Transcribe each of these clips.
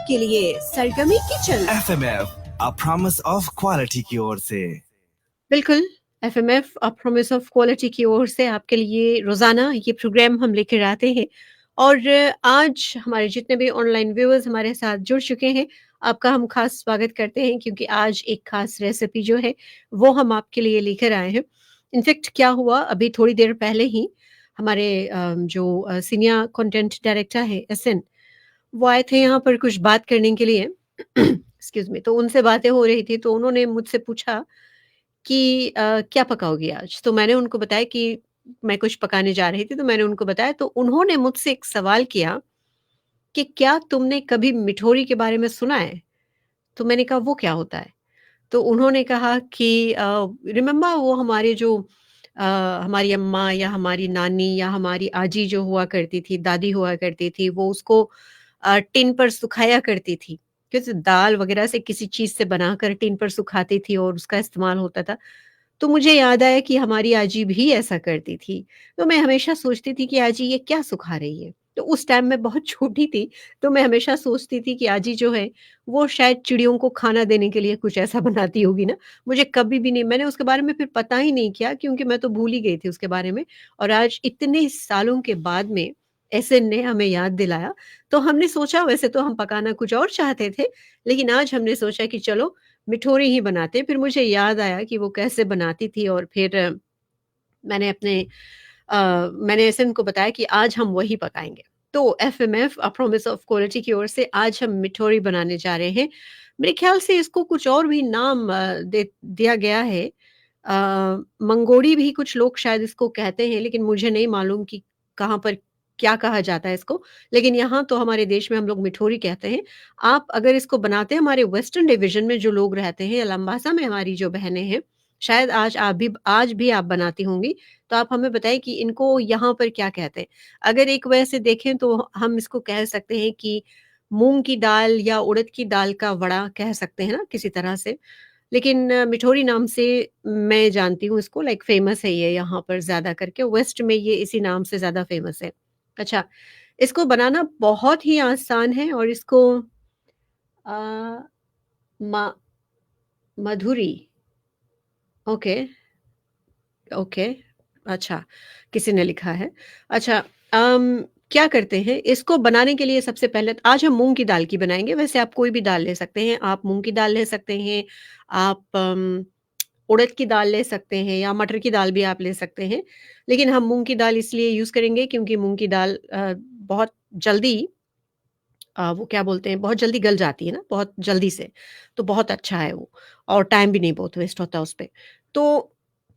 के लिए सरगमी kitchen. FMF, a promise of quality की ओर से। बिल्कुल, FMF a promise of quality की ओर से आपके लिए रोज़ाना ये प्रोग्राम हम लेकर आते हैं और आज हमारे जितने भी ऑनलाइन व्यूअर्स हमारे साथ जुड़ चुके हैं, आपका हम खास स्वागत करते हैं क्योंकि आज एक खास रेसिपी जो है, वो हम आपके लिए लेकर आए हैं। इनफैक्ट क्या हुआ अभी थोड़ी देर पहले ही हमारे जो सीनियर कंटेंट डायरेक्टर है एसएन, वो आए थे यहाँ पर कुछ बात करने के लिए। एक्सक्यूज़ मी, तो उनसे बातें हो रही थी, तो उन्होंने मुझसे पूछा कि क्या पकाओगी आज? तो मैंने उनको बताया कि मैं कुछ पकाने जा रही थी, तो मैंने उनको बताया, तो उन्होंने मुझसे एक सवाल किया कि क्या तुमने कभी मिठोरी के बारे में सुना है? तो मैंने कहा वो क्या होता है? तो उन्होंने कहा कि रिमेंबर वो हमारे जो अ, हमारी अम्मा या हमारी नानी या हमारी आजी जो हुआ करती थी, दादी हुआ करती थी, वो उसको टिन पर सुखाया करती थी। किसी दाल वगैरह से किसी चीज़ से बनाकर टिन पर सुखाती थी और उसका इस्तेमाल होता था। तो मुझे याद आया कि हमारी आजी भी ऐसा करती थी। तो मैं हमेशा सोचती थी कि आजी ये क्या सुखा रही है? तो उस टाइम मैं बहुत छोटी थी, तो मैं हमेशा सोचती थी कि आजी जो है, वो शायद चिड़ियों को खाना देने के लिए कुछ ऐसा बनाती होगी ना। मुझे कभी भी नहीं, मैंने उसके बारे में फिर पता ही नहीं किया क्योंकि मैं तो भूल ही गई थी उसके बारे में और आज इतने सालों के बाद में ऐसे ने हमें याद दिलाया, तो हमने सोचा वैसे तो हम पकाना कुछ और चाहते थे, लेकिन आज हमने सोचा कि चलो मिठोरी ही बनाते हैं। फिर मुझे याद आया कि वो कैसे बनाती थी और फिर मैंने अपने मैंने ऐसे उनको बताया कि आज हम वही पकाएँगे। तो एफएमएफ अ प्रॉमिस ऑफ क्वालिटी की ओर से आज हम मिठोरी बनाने जा रहे हैं। मेरे ख़्याल से इसको कुछ और भी नाम दे दिया गया है। मंगोड़ी भी कुछ लोग शायद इसको कहते हैं, लेकिन मुझे नहीं मालूम कि कहाँ पर क्या कहा जाता है इसको। लेकिन यहाँ तो हमारे देश में हम लोग मिठोरी कहते हैं। आप अगर इसको बनाते हैं हमारे वेस्टर्न डिवीज़न में जो लोग रहते हैं, या लंबासा में हमारी जो बहनें हैं, शायद आज भी आप बनाती होंगी, तो आप हमें बताइए कि इनको यहाँ पर क्या कहते हैं? अगर एक वजह से देखें तो हम इसको कह सकते हैं कि मूँग की दाल या उड़द की दाल का वड़ा कह सकते हैं ना किसी तरह से। लेकिन मिठोरी नाम से मैं जानती हूँ इसको, लाइक फ़ेमस है ये यहाँ पर ज़्यादा करके, वेस्ट में ये इसी नाम से ज़्यादा फ़ेमस है। अच्छा, इसको बनाना बहुत ही आसान है और इसको अ, मा मधुरी, ओके, ओके, अच्छा, किसी ने लिखा है। अच्छा, क्या करते हैं, इसको बनाने के लिए सबसे पहले आज हम मूँग की दाल की बनाएँगे, वैसे आप कोई भी दाल ले सकते हैं, आप मूँग की दाल ले सकते हैं, आप उड़द की दाल ले सकते हैं या मटर की दाल भी आप ले सकते हैं। लेकिन हम मूँग की दाल इसलिए यूज़ करेंगे क्योंकि मूँग की दाल बहुत जल्दी वो क्या बोलते हैं, बहुत जल्दी गल जाती है ना, बहुत जल्दी से, तो बहुत अच्छा है वो और टाइम भी नहीं बहुत वेस्ट होता उस पे। तो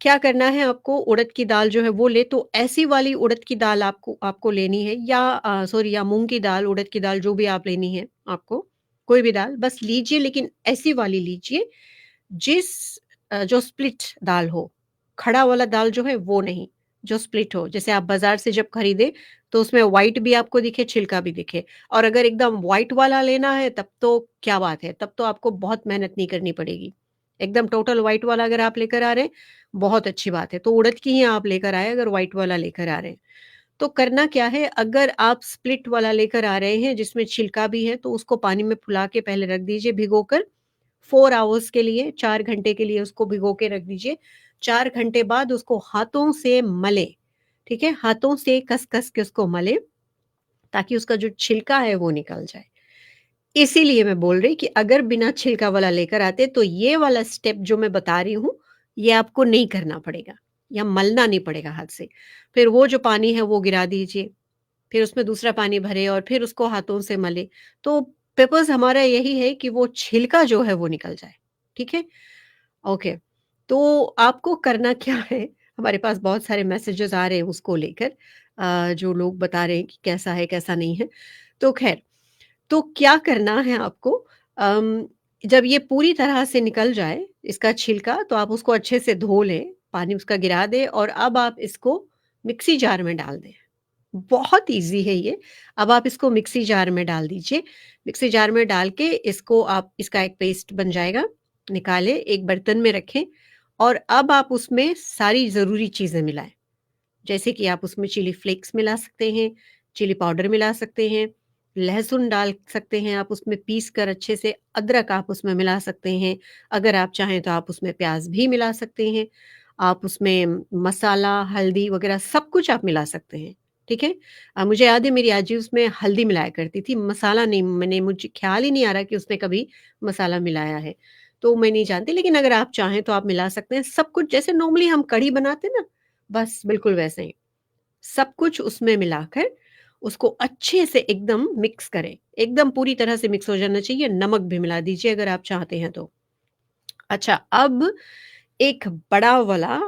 क्या करना है आपको, उड़द की दाल जो है वो ले, तो ऐसी वाली उड़द की दाल आपको आपको लेनी है या सॉरी, या मूँग की दाल, उड़द की दाल जो भी आप लेनी है आपको, कोई भी दाल बस लीजिए, लेकिन ऐसी वाली लीजिए जिस जो स्प्लिट दाल हो, खड़ा वाला दाल जो है वो नहीं, जो स्प्लिट हो। जैसे आप बाज़ार से जब खरीदें तो उसमें व्हाइट भी आपको दिखे, छिलका भी दिखे, और अगर एकदम व्हाइट वाला लेना है तब तो क्या बात है, तब तो आपको बहुत मेहनत नहीं करनी पड़ेगी। एकदम टोटल व्हाइट वाला अगर आप लेकर आ रहे हैं, बहुत अच्छी बात है, तो उड़द की ही आप लेकर आएँ अगर व्हाइट वाला लेकर आ रहे हैं। तो करना क्या है, अगर आप स्प्लिट वाला लेकर आ रहे हैं जिसमें छिलका भी है, तो उसको पानी में फुला के पहले रख दीजिए भिगोकर 4 आवर्स के लिए, 4 घंटे के लिए उसको भिगो के रख दीजिए। 4 घंटे बाद उसको हाथों से मलें, ठीक है? हाथों से कस-कस के उसको मलें, ताकि उसका जो छिलका है वो निकल जाए। इसीलिए मैं बोल रही कि अगर बिना छिलका वाला लेकर आते तो ये वाला स्टेप जो मैं बता रही हूँ, ये आपको नहीं करना पड़ेगा या मलना नहीं पड़ेगा हाथ से। फिर वो जो पानी है वो गिरा दीजिए, फिर उसमें दूसरा पानी भरें और फिर उसको हाथों से मलें। तो पर्पज़ हमारा यही है कि वो छिलका जो है वो निकल जाए, ठीक है? ओके, तो आपको करना क्या है, हमारे पास बहुत सारे मैसेजेस आ रहे हैं उसको लेकर, जो लोग बता रहे हैं कि कैसा है, कैसा नहीं है। तो ख़ैर, तो क्या करना है आपको, अम, जब ये पूरी तरह से निकल जाए इसका छिलका, तो आप उसको अच्छे से धो लें, पानी उसका गिरा दें और अब आप इसको मिक्सी जार में डाल दें। बहुत ईज़ी है ये। अब आप इसको मिक्सी जार में डाल दीजिए। मिक्सी जार में डाल के इसको आप, इसका एक पेस्ट बन जाएगा, निकालें, एक बर्तन में रखें और अब आप उसमें सारी ज़रूरी चीज़ें मिलाएँ। जैसे कि आप उसमें चिली फ्लेक्स मिला सकते हैं, चिली पाउडर मिला सकते हैं, लहसुन डाल सकते हैं आप उसमें पीस कर अच्छे से, अदरक आप उसमें मिला सकते हैं, अगर आप चाहें तो आप उसमें प्याज़ भी मिला सकते हैं, आप उसमें मसाला, हल्दी वग़ैरह सब कुछ आप मिला सकते हैं, ठीक है? मुझे याद है मेरी आजी उसमें हल्दी मिलाया करती थी, मसाला नहीं, मुझे ख़्याल ही नहीं आ रहा कि उसने कभी मसाला मिलाया है, तो मैं नहीं जानती, लेकिन अगर आप चाहें तो आप मिला सकते हैं। सब कुछ जैसे नॉर्मली हम कढ़ी बनाते हैं ना, बस बिल्कुल वैसे ही। सब कुछ उसमें मिलाकर उसको अच्छे से एकदम मिक्स करें। एकदम पूरी तरह से मिक्स हो जाना चाहिए, नमक भी मिला दीजिए अगर आप चाहते हैं तो। अच्छा, अब एक बड़ा वाला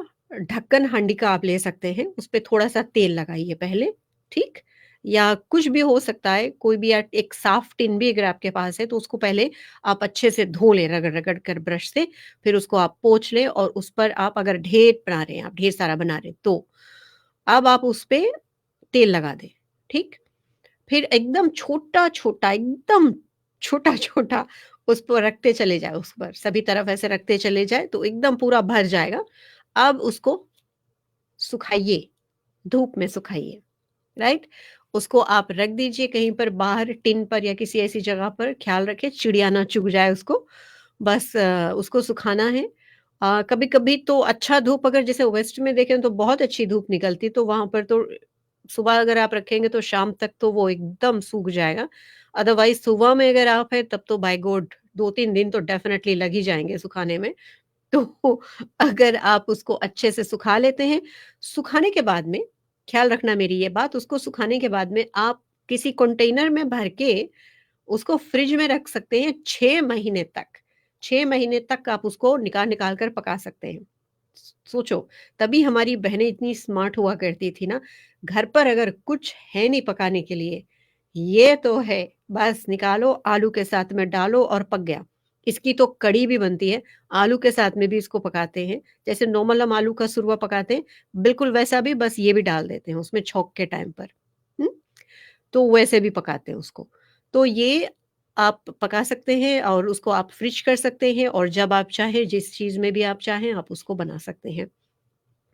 ढक्कन हांडी का आप ले सकते हैं, उसपे थोड़ा-सा तेल लगाइए पहले, ठीक? या कुछ भी हो सकता है, कोई भी एक साफ टिन भी अगर आपके पास है, तो उसको पहले आप अच्छे से धो लें रगड़-रगड़ कर ब्रश से, फिर उसको आप पोंछ लें और उस पर आप अगर ढेर बना रहे हैं, आप ढेर सारा बना रहे हैं तो, अब आप उसपे तेल लगा दें, ठीक? फिर एकदम छोटा-छोटा, एकदम छोटा-छोटा उस पर रखते चले जाएँ उस पर, सभी तरफ ऐसे रखते चले जाएँ तो एकदम पूरा भर जाएगा। अब उसको सुखाइए, धूप में सुखाइए, राइट? उसको आप रख दीजिए कहीं पर बाहर टिन पर या किसी ऐसी जगह पर, ख़्याल रखें चिड़िया ना चुग जाए उसको। बस उसको सुखाना है। कभी-कभी तो अच्छा धूप अगर जैसे वेस्ट में देखें तो बहुत अच्छी धूप निकलती, तो वहाँ पर तो सुबह अगर आप रखेंगे तो शाम तक तो वो एकदम सूख जाएगा। अदरवाइज़ सुबह में अगर आप हैं तब तो बाय गॉड 2-3 दिन तो डेफ़िनेटली लग ही जाएँगे सुखाने में। तो अगर आप उसको अच्छे से सुखा लेते हैं, सुखाने के बाद में ख़्याल रखना मेरी ये बात, उसको सुखाने के बाद में आप किसी कंटेनर में भर के उसको फ्रिज में रख सकते हैं 6 महीने तक। 6 महीने तक आप उसको निकाल-निकाल कर पका सकते हैं। सोचो, तभी हमारी बहनें इतनी स्मार्ट हुआ करती थी ना, घर पर अगर कुछ है नहीं पकाने के लिए, ये तो है, बस निकालो, आलू के साथ में डालो और पक गया। इसकी तो कढ़ी भी बनती है, आलू के साथ में भी इसको पकाते हैं। जैसे नॉर्मल हम आलू का सुरवा पकाते हैं, बिल्कुल वैसा भी, बस ये भी डाल देते हैं उसमें छौंक के टाइम पर। हुँ? तो वैसे भी पकाते हैं उसको। तो ये आप पका सकते हैं और उसको आप फ्रिज कर सकते हैं और जब आप चाहें, जिस चीज़ में भी आप चाहें, आप उसको बना सकते हैं।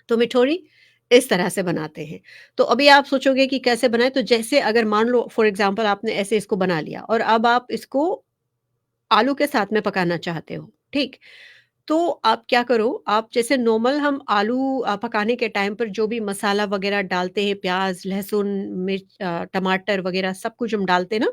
तो मिठोरी इस तरह से बनाते हैं। तो अभी आप सोचोगे कि कैसे बनाएँ? तो जैसे अगर मान लो फॉर एग्ज़ाम्पल आपने ऐसे इसको बना लिया और अब आप इसको आलू के साथ में पकाना चाहते हो, ठीक? तो आप क्या करो, आप जैसे नॉर्मल हम आलू पकाने के टाइम पर जो भी मसाला वगैरह डालते हैं, प्याज़, लहसुन, मिर्च, टमाटर वगैरह सब कुछ हम डालते हैं ना,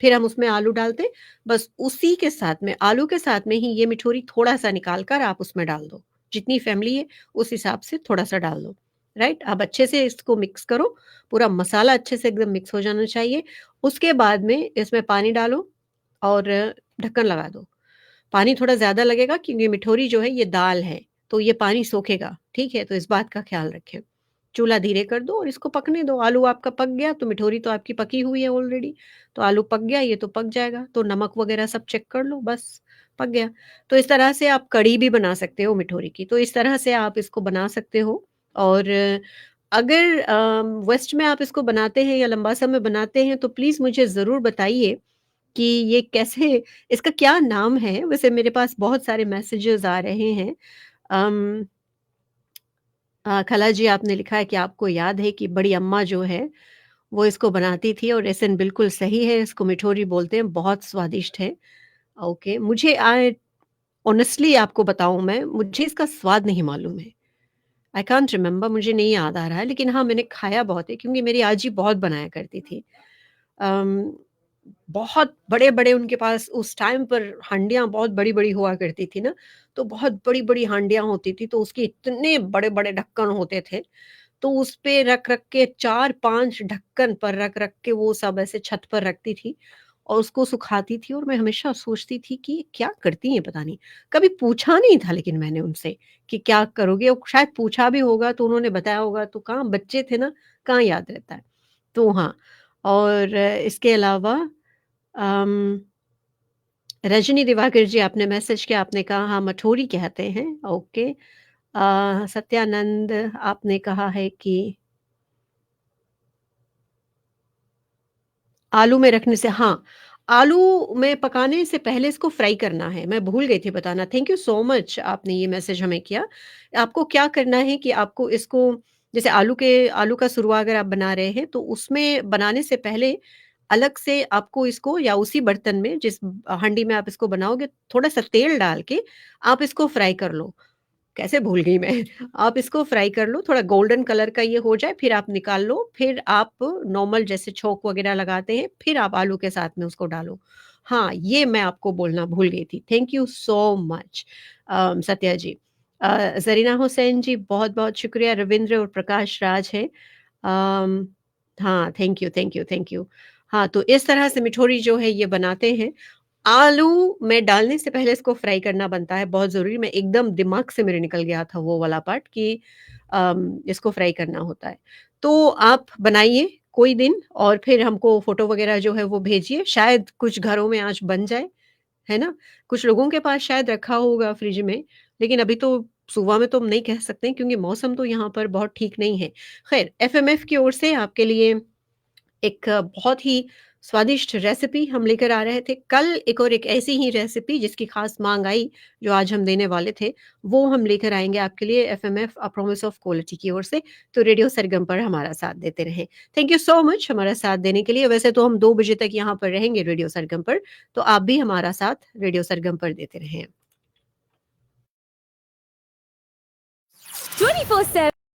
फिर हम उसमें आलू डालते हैं, बस उसी के साथ में, आलू के साथ में ही ये मिठोरी थोड़ा-सा निकाल कर आप उसमें डाल दो। जितनी फैमिली है, उस हिसाब से थोड़ा-सा डाल दो, राइट? अब अच्छे से इसको मिक्स करो, पूरा मसाला अच्छे से एकदम मिक्स हो जाना चाहिए। उसके बाद में इसमें पानी डालो और ढक्कन लगा दो। पानी थोड़ा ज़्यादा लगेगा क्योंकि मिठोरी जो है ये दाल है, तो ये पानी सोखेगा, ठीक है? तो इस बात का ख़्याल रखें। चूल्हा धीरे कर दो और इसको पकने दो। आलू आपका पक गया तो मिठोरी तो आपकी पकी हुई है ऑलरेडी, तो आलू पक गया, ये तो पक जाएगा। तो नमक वग़ैरह सब चेक कर लो, बस पक गया। तो इस तरह से आप कढ़ी भी बना सकते हो मिठोरी की, तो इस तरह से आप इसको बना सकते हो। और अगर वेस्ट में आप इसको बनाते हैं या लंबा समय बनाते हैं तो प्लीज़ मुझे ज़रूर बताइए कि ये कैसे, इसका क्या नाम है? वैसे मेरे पास बहुत सारे मैसेजेस आ रहे हैं। अम, खला जी आपने लिखा है कि आपको याद है कि बड़ी अम्मा जो है, वो इसको बनाती थी और ऐसे बिल्कुल सही है, इसको मिठोरी बोलते हैं, बहुत स्वादिष्ट है। ओके, मुझे ऑनेस्टली आपको बताऊँ मैं, मुझे इसका स्वाद नहीं मालूम है। आई कांट रिमेंबर, मुझे नहीं याद आ रहा है, लेकिन हाँ, मैंने खाया बहुत है क्योंकि मेरी आजी बहुत बनाया करती थी। अम, बहुत बड़े-बड़े उनके पास उस टाइम पर हांडियाँ बहुत बड़ी-बड़ी हुआ करती थी ना, तो बहुत बड़ी-बड़ी हांडियाँ होती थी, तो उसके इतने बड़े-बड़े ढक्कन होते थे, तो उस पे रख-रख के 4-5 ढक्कन पर रख-रख के वो सब ऐसे छत पर रखती थी और उसको सुखाती थी और मैं हमेशा सोचती थी कि ये क्या करती हैं पता नहीं। कभी पूछा नहीं था लेकिन मैंने उनसे कि क्या करोगे? और शायद पूछा भी होगा तो उन्होंने बताया होगा, तो कहाँ बच्चे थे ना, कहाँ याद रहता है। तो हाँ, और इसके अलावा अम, रजनी दिवाकर जी आपने मैसेज किया, आपने कहा हाँ, मठोरी कहते हैं, ओके। सत्यानंद आपने कहा है कि आलू में रखने से, हाँ, आलू में पकाने से पहले इसको फ्राई करना है, मैं भूल गई थी बताना। थैंक यू सो मच आपने ये मैसेज हमें किया। आपको क्या करना है कि आपको इसको, जैसे आलू का सुरवा अगर आप बना रहे हैं, तो उसमें बनाने से पहले अलग से आपको इसको या उसी बर्तन में जिस हांडी में आप इसको बनाओगे थोड़ा सा तेल डाल के आप इसको फ्राई कर लो। कैसे भूल गई मैं। आप इसको फ्राई कर लो, थोड़ा गोल्डन कलर का ये हो जाए, फिर आप निकाल लो, फिर आप नॉर्मल जैसे छोंक वगैरह लगाते हैं, फिर आप आलू के साथ में उसको डालो। हाँ, ये मैं आपको बोलना भूल गई थी। Thank you so much Satya ji. Zarina Hussain ji बहुत-बहुत शुक्रिया, रविंद्र और प्रकाश राज हैं। अम, हाँ, thank you, thank you, thank you. हाँ, तो इस तरह से मिठोरी जो है ये बनाते हैं। आलू में डालने से पहले इसको फ्राई करना बनता है, बहुत ज़रूरी। मैं एकदम दिमाग से मेरे निकल गया था वो वाला पार्ट कि इसको फ्राई करना होता है। तो आप बनाइए कोई दिन और फिर हमको फ़ोटो वगैरह जो है वो भेजिए, शायद कुछ घरों में आज बन जाए, है ना? कुछ लोगों के पास शायद रखा होगा फ्रिज में, लेकिन अभी तो सुबह में तो हम नहीं कह सकते क्योंकि मौसम तो यहाँ पर बहुत ठीक नहीं है। ख़ैर, एफएमएफ की ओर से आपके लिए एक बहुत ही स्वादिष्ट रेसिपी हम लेकर आ रहे थे। कल एक और एक ऐसी ही रेसिपी जिसकी ख़ास माँग आई, जो आज हम देने वाले थे, वो हम लेकर आएँगे आपके लिए एफएमएफ अ प्रॉमिस ऑफ क्वालिटी की ओर से। तो रेडियो सरगम पर हमारा साथ देते रहें। थैंक यू सो मच हमारा साथ देने के लिए। वैसे तो हम 2 बजे तक यहाँ पर रहेंगे रेडियो सरगम पर, तो आप भी हमारा साथ रेडियो सरगम पर देते रहें। 24/7